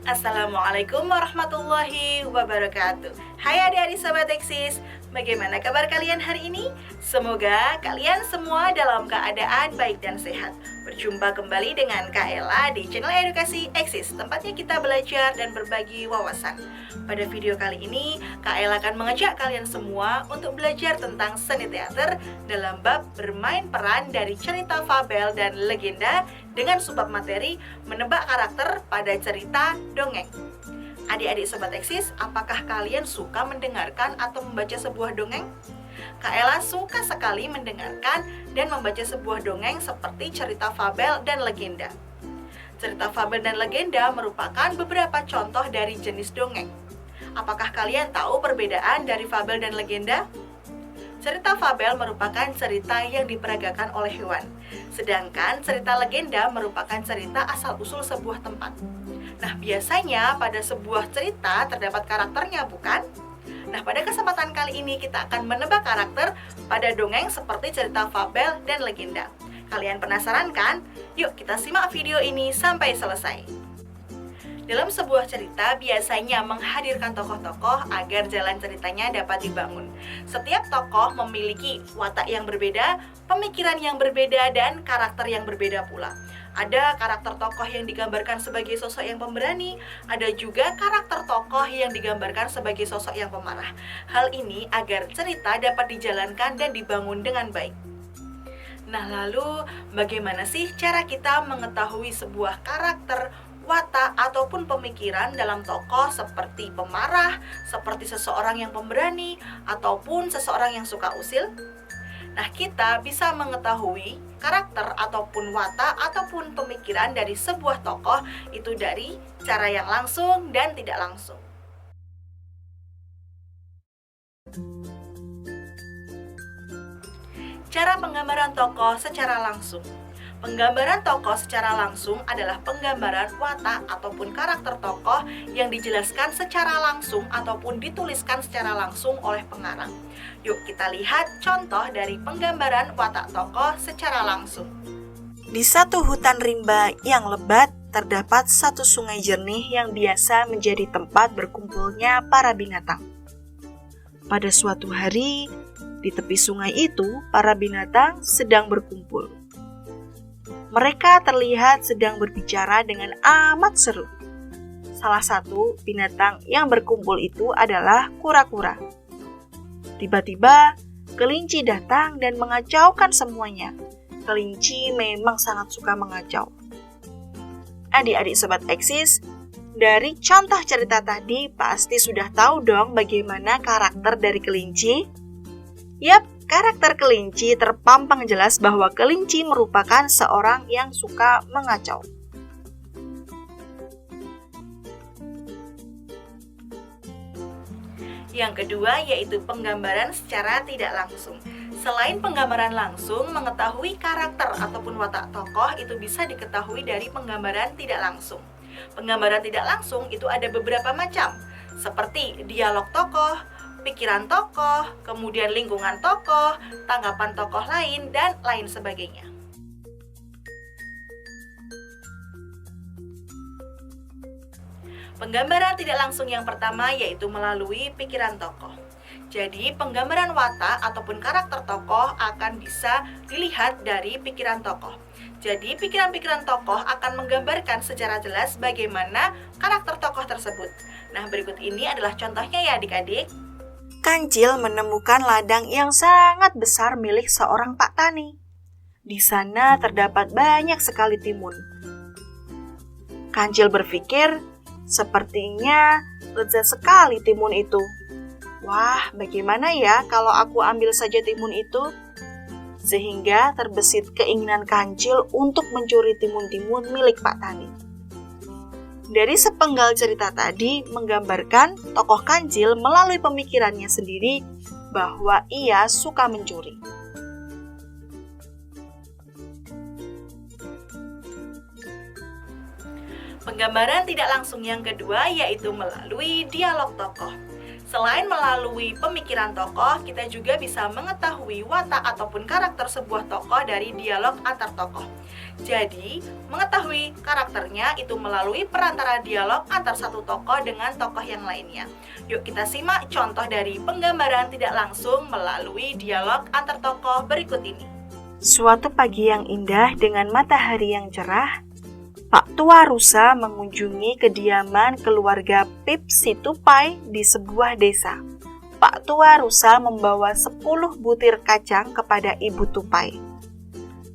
Assalamualaikum warahmatullahi wabarakatuh. Hai adik-adik Sobat Eksis, bagaimana kabar kalian hari ini? Semoga kalian semua dalam keadaan baik dan sehat. Berjumpa kembali dengan Kak Ella di channel Edukasi Eksis, tempatnya kita belajar dan berbagi wawasan. Pada video kali ini, Kak Ella akan mengajak kalian semua untuk belajar tentang seni teater dalam bab bermain peran dari cerita fabel dan legenda dengan subbab materi menebak karakter pada cerita dongeng. Adik-adik Sobat Eksis, apakah kalian suka mendengarkan atau membaca sebuah dongeng? Kak Ella suka sekali mendengarkan dan membaca sebuah dongeng seperti cerita fabel dan legenda. Cerita fabel dan legenda merupakan beberapa contoh dari jenis dongeng. Apakah kalian tahu perbedaan dari fabel dan legenda? Cerita fabel merupakan cerita yang diperagakan oleh hewan, sedangkan cerita legenda merupakan cerita asal-usul sebuah tempat. Nah, biasanya pada sebuah cerita terdapat karakternya, bukan? Nah, pada kesempatan kali ini kita akan menebak karakter pada dongeng seperti cerita fabel dan legenda. Kalian penasaran kan? Yuk kita simak video ini sampai selesai. Dalam sebuah cerita biasanya menghadirkan tokoh-tokoh agar jalan ceritanya dapat dibangun. Setiap tokoh memiliki watak yang berbeda, pemikiran yang berbeda, dan karakter yang berbeda pula. Ada karakter tokoh yang digambarkan sebagai sosok yang pemberani, ada juga karakter tokoh yang digambarkan sebagai sosok yang pemarah. Hal ini agar cerita dapat dijalankan dan dibangun dengan baik. Nah, lalu bagaimana sih cara kita mengetahui sebuah karakter, watak ataupun pemikiran dalam tokoh seperti pemarah, seperti seseorang yang pemberani, ataupun seseorang yang suka usil? Nah, kita bisa mengetahui karakter ataupun watak ataupun pemikiran dari sebuah tokoh itu dari cara yang langsung dan tidak langsung. Cara penggambaran tokoh secara langsung. Penggambaran tokoh secara langsung adalah penggambaran watak ataupun karakter tokoh yang dijelaskan secara langsung ataupun dituliskan secara langsung oleh pengarang. Yuk kita lihat contoh dari penggambaran watak tokoh secara langsung. Di satu hutan rimba yang lebat, terdapat satu sungai jernih yang biasa menjadi tempat berkumpulnya para binatang. Pada suatu hari, di tepi sungai itu, para binatang sedang berkumpul. Mereka terlihat sedang berbicara dengan amat seru. Salah satu binatang yang berkumpul itu adalah kura-kura. Tiba-tiba, kelinci datang dan mengacaukan semuanya. Kelinci memang sangat suka mengacau. Adik-adik Sobat Eksis, dari contoh cerita tadi pasti sudah tahu dong bagaimana karakter dari kelinci? Yap, karakter kelinci terpampang jelas bahwa kelinci merupakan seorang yang suka mengacau. Yang kedua yaitu penggambaran secara tidak langsung. Selain penggambaran langsung, mengetahui karakter ataupun watak tokoh itu bisa diketahui dari penggambaran tidak langsung. Penggambaran tidak langsung itu ada beberapa macam, seperti dialog tokoh, pikiran tokoh, kemudian lingkungan tokoh, tanggapan tokoh lain, dan lain sebagainya. Penggambaran tidak langsung yang pertama yaitu melalui pikiran tokoh. Jadi, penggambaran watak ataupun karakter tokoh akan bisa dilihat dari pikiran tokoh. Jadi, pikiran-pikiran tokoh akan menggambarkan secara jelas bagaimana karakter tokoh tersebut. Nah, berikut ini adalah contohnya ya adik-adik. Kancil menemukan ladang yang sangat besar milik seorang Pak Tani. Di sana terdapat banyak sekali timun. Kancil berpikir, sepertinya lezat sekali timun itu. Wah, bagaimana ya kalau aku ambil saja timun itu? Sehingga terbesit keinginan Kancil untuk mencuri timun-timun milik Pak Tani. Dari sepenggal cerita tadi menggambarkan tokoh Kancil melalui pemikirannya sendiri bahwa ia suka mencuri. Penggambaran tidak langsung yang kedua yaitu melalui dialog tokoh. Selain melalui pemikiran tokoh, kita juga bisa mengetahui watak ataupun karakter sebuah tokoh dari dialog antar tokoh. Jadi, mengetahui karakternya itu melalui perantara dialog antar satu tokoh dengan tokoh yang lainnya. Yuk kita simak contoh dari penggambaran tidak langsung melalui dialog antar tokoh berikut ini. Suatu pagi yang indah dengan matahari yang cerah, Pak Tua Rusa mengunjungi kediaman keluarga Pip si Tupai di sebuah desa. Pak Tua Rusa membawa 10 butir kacang kepada Ibu Tupai.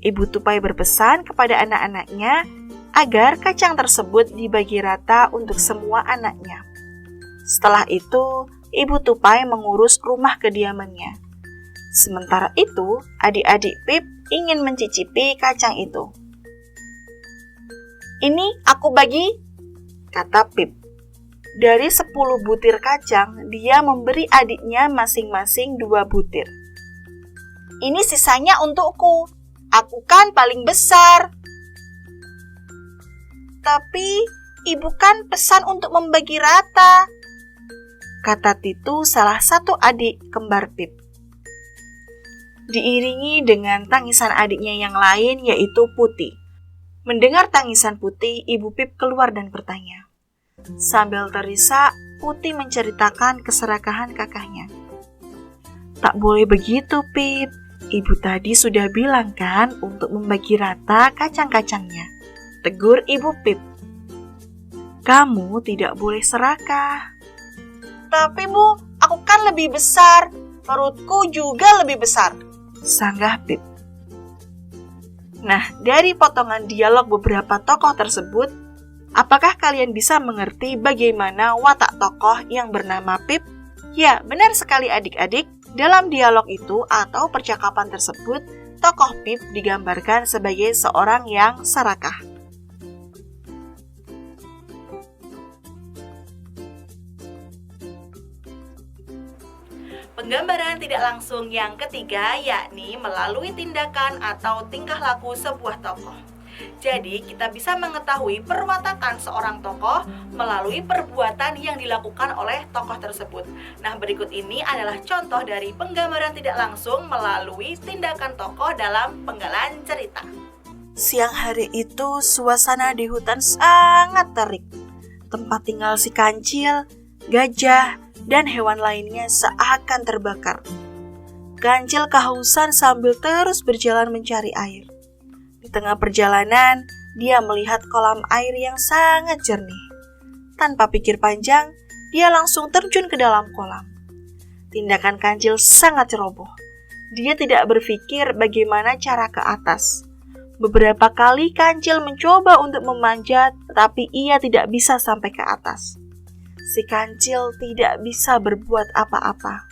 Ibu Tupai berpesan kepada anak-anaknya agar kacang tersebut dibagi rata untuk semua anaknya. Setelah itu, Ibu Tupai mengurus rumah kediamannya. Sementara itu, adik-adik Pip ingin mencicipi kacang itu. "Ini aku bagi," kata Pip. Dari 10 butir kacang, dia memberi adiknya masing-masing 2 butir. "Ini sisanya untukku, aku kan paling besar." "Tapi ibu kan pesan untuk membagi rata," kata Titu, salah satu adik kembar Pip. Diiringi dengan tangisan adiknya yang lain, yaitu Putih. Mendengar tangisan Putih, Ibu Pip keluar dan bertanya. Sambil terisak, Putih menceritakan keserakahan kakaknya. "Tak boleh begitu, Pip. Ibu tadi sudah bilang kan untuk membagi rata kacang-kacangnya," tegur Ibu Pip. "Kamu tidak boleh serakah." "Tapi Bu, aku kan lebih besar. Perutku juga lebih besar," sanggah Pip. Nah, dari potongan dialog beberapa tokoh tersebut, apakah kalian bisa mengerti bagaimana watak tokoh yang bernama Pip? Ya, benar sekali adik-adik. Dalam dialog itu atau percakapan tersebut, tokoh Pip digambarkan sebagai seorang yang serakah. Penggambaran tidak langsung yang ketiga yakni melalui tindakan atau tingkah laku sebuah tokoh. Jadi, kita bisa mengetahui perwatakan seorang tokoh melalui perbuatan yang dilakukan oleh tokoh tersebut. Nah, berikut ini adalah contoh dari penggambaran tidak langsung melalui tindakan tokoh dalam penggalan cerita. Siang hari itu, suasana di hutan sangat terik. Tempat tinggal si kancil, gajah, dan hewan lainnya seakan terbakar. Kancil kehausan sambil terus berjalan mencari air. Di tengah perjalanan, dia melihat kolam air yang sangat jernih. Tanpa pikir panjang, dia langsung terjun ke dalam kolam. Tindakan Kancil sangat ceroboh. Dia tidak berpikir bagaimana cara ke atas. Beberapa kali Kancil mencoba untuk memanjat, tetapi ia tidak bisa sampai ke atas. Si Kancil tidak bisa berbuat apa-apa.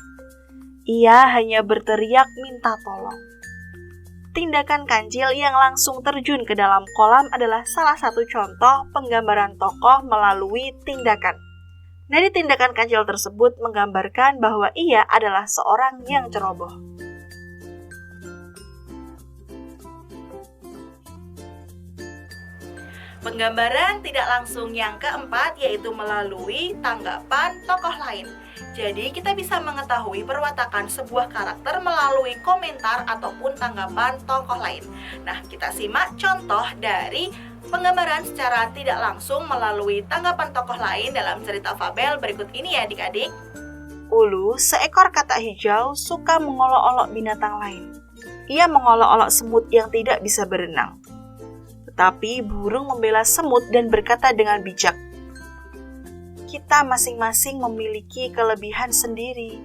Ia hanya berteriak minta tolong. Tindakan Kancil yang langsung terjun ke dalam kolam adalah salah satu contoh penggambaran tokoh melalui tindakan. Dari tindakan Kancil tersebut menggambarkan bahwa ia adalah seorang yang ceroboh. Penggambaran tidak langsung yang keempat yaitu melalui tanggapan tokoh lain. Jadi kita bisa mengetahui perwatakan sebuah karakter melalui komentar ataupun tanggapan tokoh lain. Nah, kita simak contoh dari penggambaran secara tidak langsung melalui tanggapan tokoh lain dalam cerita fabel berikut ini ya adik-adik. Ulu, seekor katak hijau, suka mengolok-olok binatang lain. Ia mengolok-olok semut yang tidak bisa berenang. Tetapi burung membela semut dan berkata dengan bijak, "Kita masing-masing memiliki kelebihan sendiri.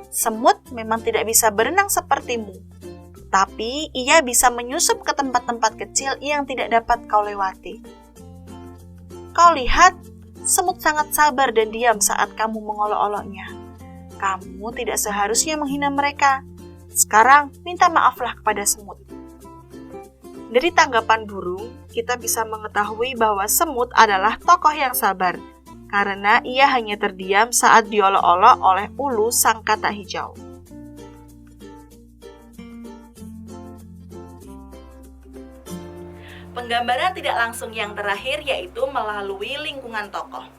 Semut memang tidak bisa berenang sepertimu, tapi ia bisa menyusup ke tempat-tempat kecil yang tidak dapat kau lewati. Kau lihat, semut sangat sabar dan diam saat kamu mengolok-oloknya. Kamu tidak seharusnya menghina mereka. Sekarang minta maaflah kepada semut." Dari tanggapan burung, kita bisa mengetahui bahwa semut adalah tokoh yang sabar, karena ia hanya terdiam saat diolok-olok oleh Ulu sang katak hijau. Penggambaran tidak langsung yang terakhir yaitu melalui lingkungan tokoh.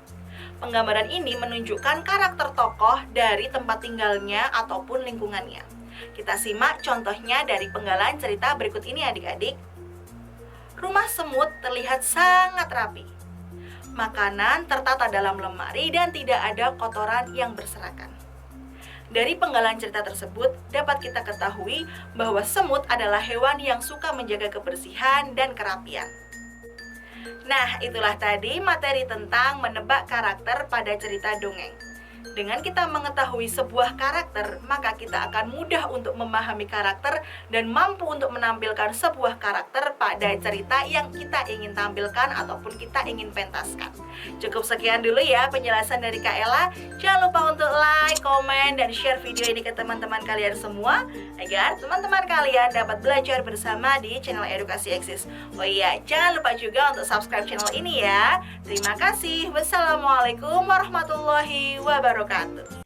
Penggambaran ini menunjukkan karakter tokoh dari tempat tinggalnya ataupun lingkungannya. Kita simak contohnya dari penggalan cerita berikut ini adik-adik. Rumah semut terlihat sangat rapi. Makanan tertata dalam lemari dan tidak ada kotoran yang berserakan. Dari penggalan cerita tersebut, dapat kita ketahui bahwa semut adalah hewan yang suka menjaga kebersihan dan kerapian. Nah, itulah tadi materi tentang menebak karakter pada cerita dongeng. Dengan kita mengetahui sebuah karakter, maka kita akan mudah untuk memahami karakter dan mampu untuk menampilkan sebuah karakter pada cerita yang kita ingin tampilkan ataupun kita ingin pentaskan. Cukup sekian dulu ya penjelasan dari Kak Ella. Jangan lupa untuk like, komen, dan share video ini ke teman-teman kalian semua agar teman-teman kalian dapat belajar bersama di channel Edukasi Eksis. Oh iya, jangan lupa juga untuk subscribe channel ini ya. Terima kasih. Wassalamualaikum warahmatullahi wabarakatuh.